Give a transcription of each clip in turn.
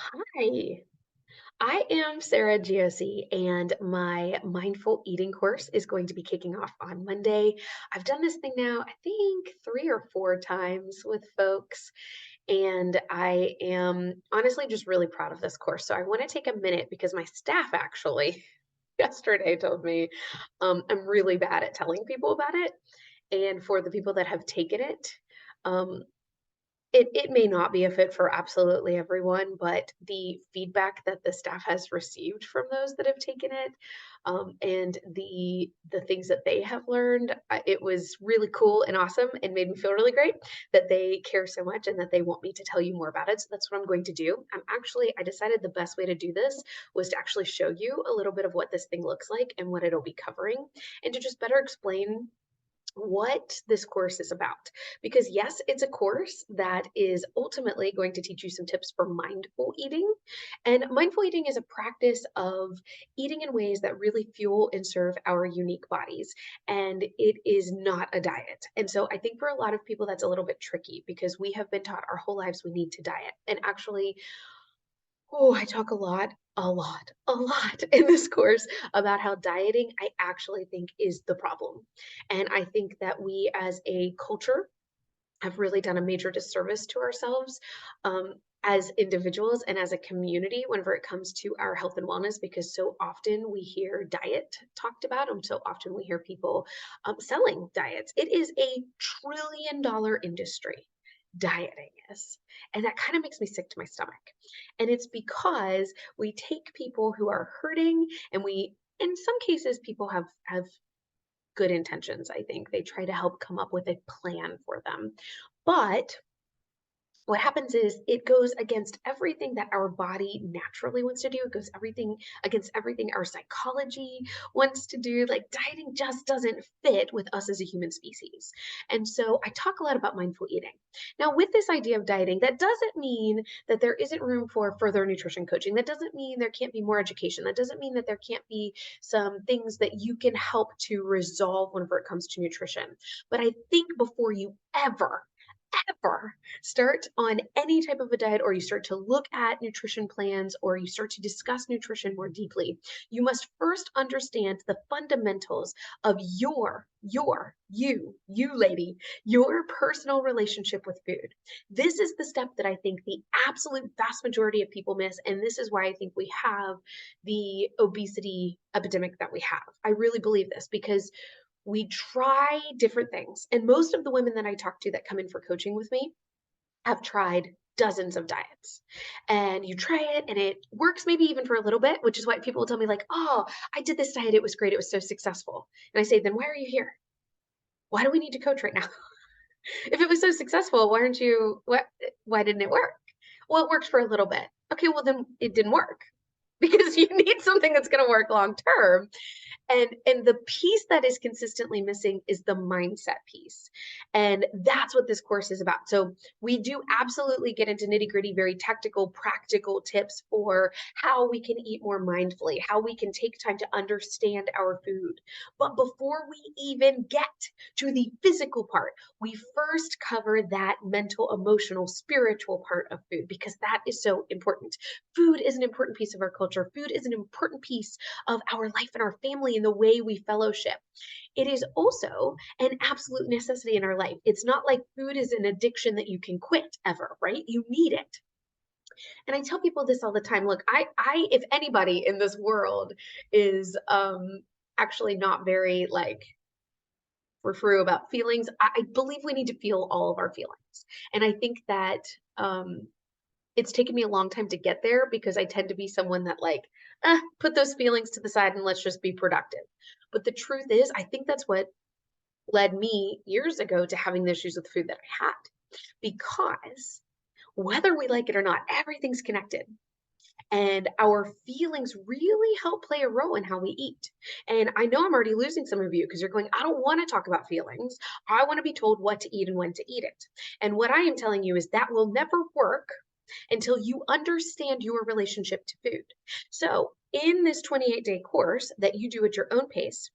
Hi, I am Sarah Giosi, and my mindful eating course is going to be kicking off on Monday. I've done this thing now, I think 3 or 4 times with folks, and I am honestly just really proud of this course. So I want to take a minute because my staff actually yesterday told me I'm really bad at telling people about it. And for the people that have taken it, um, it may not be a fit for absolutely everyone, but the feedback that the staff has received from those that have taken it, and the things that they have learned, it was really cool and awesome and made me feel really great that they care so much and that they want me to tell you more about it. So that's what I'm going to do. I decided the best way to do this was to actually show you a little bit of what this thing looks like and what it'll be covering, and to just better explain what this course is about. Because, yes, it's a course that is ultimately going to teach you some tips for mindful eating. And mindful eating is a practice of eating in ways that really fuel and serve our unique bodies. And it is not a diet. And so I think for a lot of people, that's a little bit tricky because we have been taught our whole lives we need to diet. And actually, oh, I talk a lot in this course about how dieting I actually think is the problem. And I think that we as a culture have really done a major disservice to ourselves, as individuals and as a community whenever it comes to our health and wellness, because so often we hear diet talked about, and so often we hear people selling diets. It is a $1 trillion industry. Dieting is. And that kind of makes me sick to my stomach. And it's because we take people who are hurting and in some cases, people have good intentions, I think. They try to help come up with a plan for them. But what happens is it goes against everything that our body naturally wants to do. It goes everything against everything our psychology wants to do. Like dieting just doesn't fit with us as a human species. And so I talk a lot about mindful eating. Now, with this idea of dieting, that doesn't mean that there isn't room for further nutrition coaching. That doesn't mean there can't be more education. That doesn't mean that there can't be some things that you can help to resolve whenever it comes to nutrition. But I think before you ever start on any type of a diet, or you start to look at nutrition plans, or you start to discuss nutrition more deeply, you must first understand the fundamentals of you lady, your personal relationship with food. This is the step that I think the absolute vast majority of people miss, and this is why I think we have the obesity epidemic that we have. I really believe this because we try different things. And most of the women that I talk to that come in for coaching with me have tried dozens of diets. And you try it and it works maybe even for a little bit, which is why people will tell me, like, oh, I did this diet. It was great. It was so successful. And I say, then why are you here? Why do we need to coach right now? If it was so successful, why didn't it work? Well, it worked for a little bit. Okay, well, then it didn't work because you need something that's going to work long term. And the piece that is consistently missing is the mindset piece. And that's what this course is about. So we do absolutely get into nitty-gritty, very tactical, practical tips for how we can eat more mindfully, how we can take time to understand our food. But before we even get to the physical part, we first cover that mental, emotional, spiritual part of food because that is so important. Food is an important piece of our culture. Food is an important piece of our life and our family and the way we fellowship. It is also an absolute necessity in our life. It's not like food is an addiction that you can quit ever, right? You need it. And I tell people this all the time. Look, if anybody in this world is actually not very like frou about feelings, I believe we need to feel all of our feelings. And I think that it's taken me a long time to get there because I tend to be someone that like, put those feelings to the side and let's just be productive. But the truth is, I think that's what led me years ago to having the issues with food that I had. Because whether we like it or not, everything's connected. And our feelings really help play a role in how we eat. And I know I'm already losing some of you because you're going, I don't want to talk about feelings. I want to be told what to eat and when to eat it. And what I am telling you is that will never work until you understand your relationship to food. So, in this 28-day course that you do at your own pace,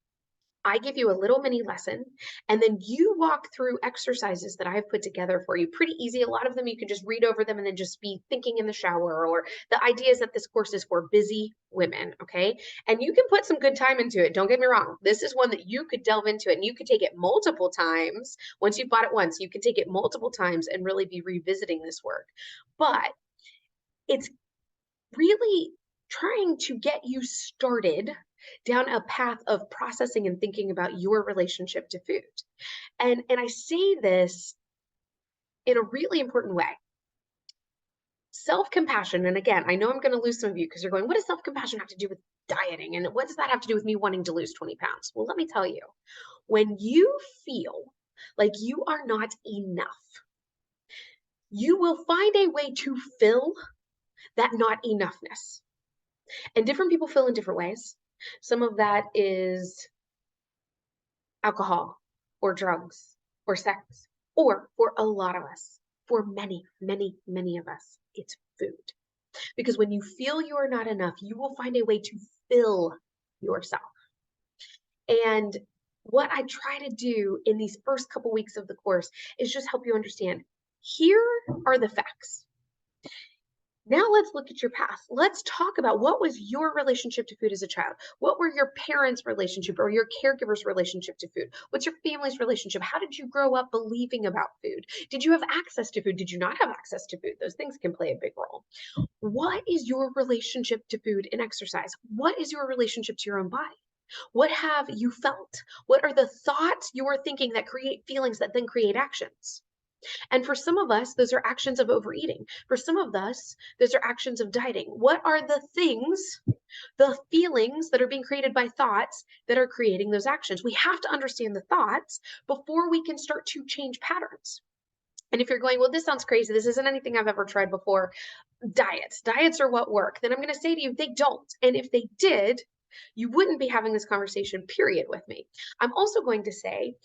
I give you a little mini lesson, and then you walk through exercises that I've put together for you. Pretty easy. A lot of them you can just read over them and then just be thinking in the shower. Or the idea is that this course is for busy women, okay? And you can put some good time into it. Don't get me wrong. This is one that you could delve into it and you could take it multiple times. Once you've bought it once, you can take it multiple times and really be revisiting this work. But it's really trying to get you started down a path of processing and thinking about your relationship to food. And I say this in a really important way. Self-compassion, and again, I know I'm going to lose some of you because you're going, what does self-compassion have to do with dieting? And what does that have to do with me wanting to lose 20 pounds? Well, let me tell you, when you feel like you are not enough, you will find a way to fill that not enoughness. And different people feel in different ways. Some of that is alcohol or drugs or sex, or for a lot of us, for many, many, many of us, it's food. Because when you feel you are not enough, you will find a way to fill yourself. And what I try to do in these first couple weeks of the course is just help you understand, here are the facts. Now let's look at your past. Let's talk about what was your relationship to food as a child? What were your parents' relationship or your caregiver's relationship to food? What's your family's relationship? How did you grow up believing about food? Did you have access to food? Did you not have access to food? Those things can play a big role. What is your relationship to food and exercise? What is your relationship to your own body? What have you felt? What are the thoughts you're thinking that create feelings that then create actions? And for some of us, those are actions of overeating. For some of us, those are actions of dieting. What are the things, the feelings that are being created by thoughts that are creating those actions? We have to understand the thoughts before we can start to change patterns. And if you're going, well, this sounds crazy, this isn't anything I've ever tried before, diets are what work, then I'm going to say to you, they don't. And if they did, you wouldn't be having this conversation, period, with me. I'm also going to say,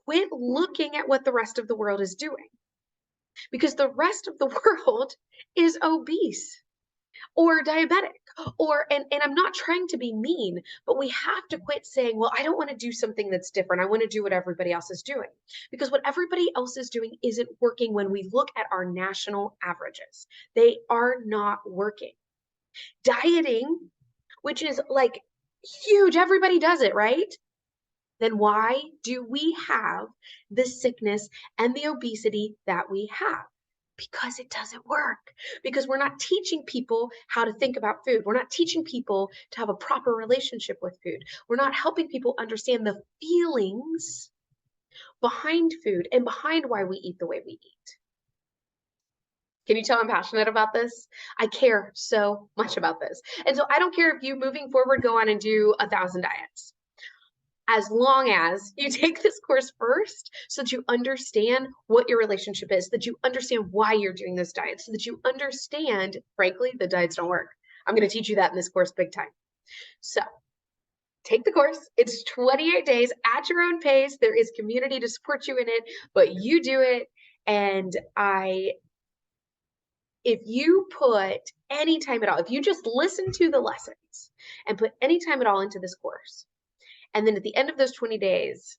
quit looking at what the rest of the world is doing, because the rest of the world is obese or diabetic and I'm not trying to be mean, but we have to quit saying, well, I don't want to do something that's different. I want to do what everybody else is doing, because what everybody else is doing isn't working. When we look at our national averages, they are not working. Dieting, which is like huge, everybody does it, right? Then why do we have the sickness and the obesity that we have? Because it doesn't work. Because we're not teaching people how to think about food. We're not teaching people to have a proper relationship with food. We're not helping people understand the feelings behind food and behind why we eat the way we eat. Can you tell I'm passionate about this? I care so much about this. And so I don't care if you moving forward go on and do 1,000 diets, as long as you take this course first so that you understand what your relationship is, that you understand why you're doing this diet, so that you understand, frankly, the diets don't work. I'm going to teach you that in this course big time. So take the course. It's 28 days at your own pace. There is community to support you in it, but you do it. And if you put any time at all, if you just listen to the lessons and put any time at all into this course, and then at the end of those 20 days,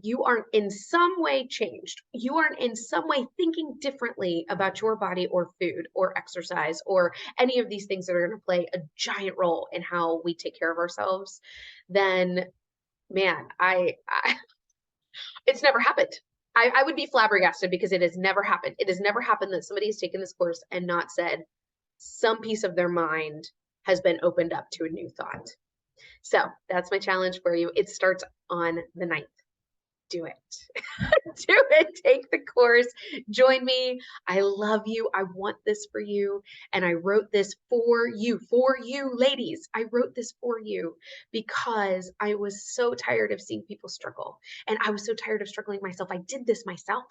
you aren't in some way changed, you aren't in some way thinking differently about your body or food or exercise or any of these things that are going to play a giant role in how we take care of ourselves, then man, it's never happened. I would be flabbergasted, because it has never happened. It has never happened that somebody has taken this course and not said some piece of their mind has been opened up to a new thought. So that's my challenge for you. It starts on the 9th. Do it. Do it. Take the course. Join me. I love you. I want this for you. And I wrote this for you, ladies. I wrote this for you because I was so tired of seeing people struggle. And I was so tired of struggling myself. I did this myself.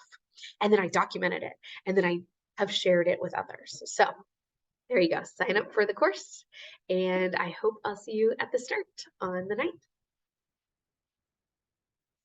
And then I documented it. And then I have shared it with others. So there you go. Sign up for the course. And I hope I'll see you at the start on the 9th.